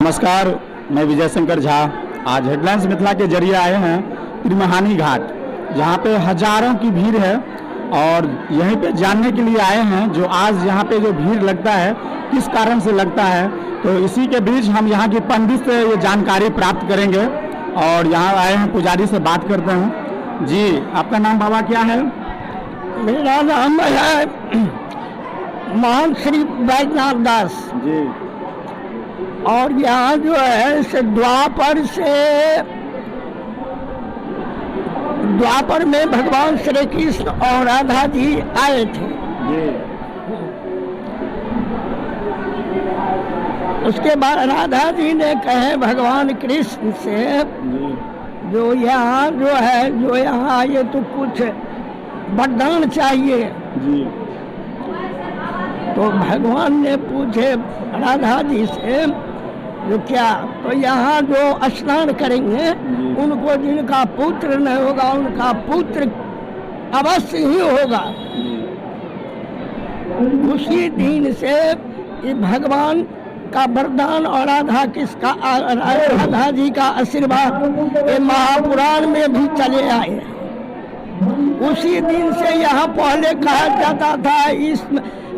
नमस्कार, मैं विजय शंकर झा। आज हेडलाइंस मिथिला के जरिए आए हैं त्रिमहानी घाट, जहां पे हजारों की भीड़ है और यहीं पे जानने के लिए आए हैं जो आज यहाँ पे जो भीड़ लगता है किस कारण से लगता है। तो इसी के बीच हम यहाँ की पंडित से ये जानकारी प्राप्त करेंगे और यहाँ आए हैं पुजारी से बात करते हैं। जी, आपका नाम बाबा क्या है? मेरा नाम है महान श्री वैद्यनाथ दास जी। और यहाँ जो है से द्वापर में भगवान श्री कृष्ण और राधा जी आए थे जी। उसके बाद राधा जी ने कहे भगवान कृष्ण से जो यहाँ आए तो कुछ वरदान चाहिए। जी। तो भगवान ने पूछे राधा जी से जो क्या, तो यहाँ जो स्नान करेंगे उनको जिनका पुत्र नहीं होगा उनका पुत्र अवश्य ही होगा। उसी दिन से ये भगवान का वरदान और राधा जी का आशीर्वाद ये महापुराण में भी चले आए। उसी दिन से यहाँ पहले कहा जाता था इस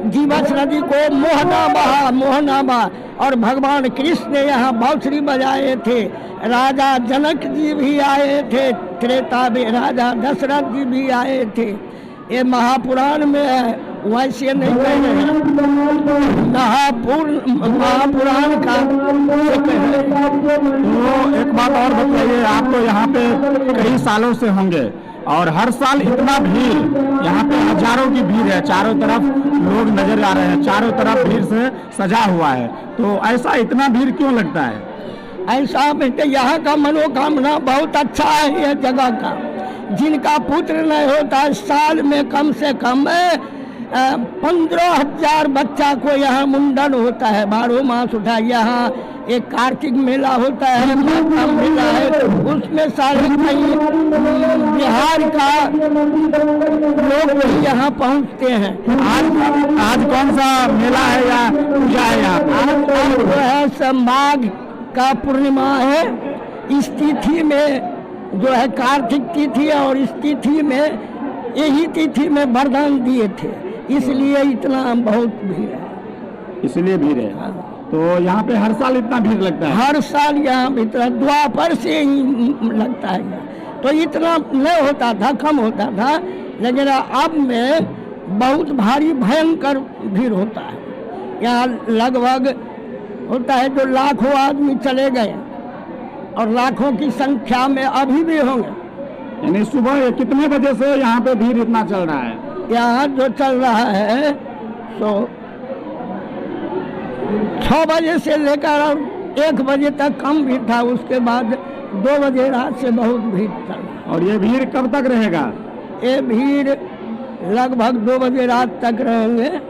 जीवछ नदी को मोहना बहा और भगवान कृष्ण ने यहाँ बांसुरी बजाए थे। राजा जनक जी भी आए थे, त्रेता में राजा दशरथ जी भी आए थे। ये महापुराण में है, वैसे नहीं कह रहे। महापुराण का तो एक बात और बताइए, आप तो यहाँ पे कई सालों से होंगे और हर साल इतना भीड़, यहाँ पे हजारों की भीड़ है, चारों तरफ लोग नजर आ रहे हैं, चारों तरफ भीड़ से सजा हुआ है। तो ऐसा इतना भीड़ क्यों लगता है? ऐसा बेटे यहाँ का मनोकामना बहुत अच्छा है। यह जगह का जिनका पुत्र नहीं होता साल में कम से कम 15,000 बच्चा को यहाँ मुंडन होता है। 12 मास उठा। यहाँ एक कार्तिक मेला होता है, माता मेला है, उसमें सारे बिहार का लोग भी यहाँ पहुँचते हैं। आज कौन सा मेला है या पूजा है यहाँ? आज जो है सब माघ का पूर्णिमा है। इस तिथि में जो है कार्तिक तिथि है और इस तिथि में यही तिथि में वरदान दिए थे, इसलिए इतना बहुत भीड़ है। इसलिए भीड़ है। तो यहाँ पे हर साल इतना भीड़ लगता है? हर साल यहाँ भीतर द्वापर से ही लगता है। तो इतना नहीं होता था, कम होता था, लेकिन अब में बहुत भारी भयंकर भीड़ होता है। यहाँ लगभग होता है जो लाखों आदमी चले गए और लाखों की संख्या में अभी भी होंगे। यानी सुबह कितने बजे से यहाँ पे भीड़ इतना चल रहा है? यहाँ जो चल रहा है तो 6 बजे से लेकर 1 बजे तक कम भीड़ था, उसके बाद 2 बजे रात से बहुत भीड़ चल। और ये भीड़ कब तक रहेगा? ये भीड़ लगभग 2 बजे रात तक रहेंगे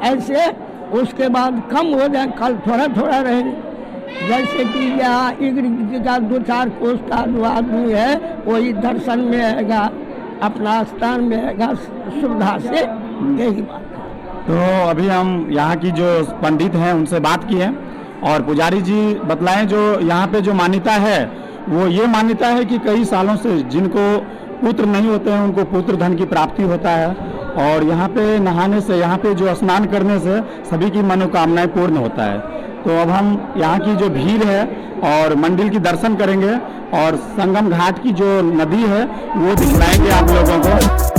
ऐसे, उसके बाद कम हो जाए, कल थोड़ा थोड़ा रहेंगे। जैसे कि यहाँ इग्र का 2-4 कोस का जो आदमी है वही दर्शन में आएगा, अपना स्थान में आएगा सुविधा से। यही बात है। तो अभी हम यहाँ की जो पंडित हैं उनसे बात की है और पुजारी जी बतलाएं जो यहाँ पे जो मान्यता है वो ये मान्यता है कि कई सालों से जिनको पुत्र नहीं होते हैं उनको पुत्र धन की प्राप्ति होता है और यहाँ पे नहाने से, यहाँ पे जो स्नान करने से सभी की मनोकामनाएं पूर्ण होता है। तो अब हम यहाँ की जो भीड़ है और मंदिर की दर्शन करेंगे और संगम घाट की जो नदी है वो दिखलाएंगे आप लोगों को।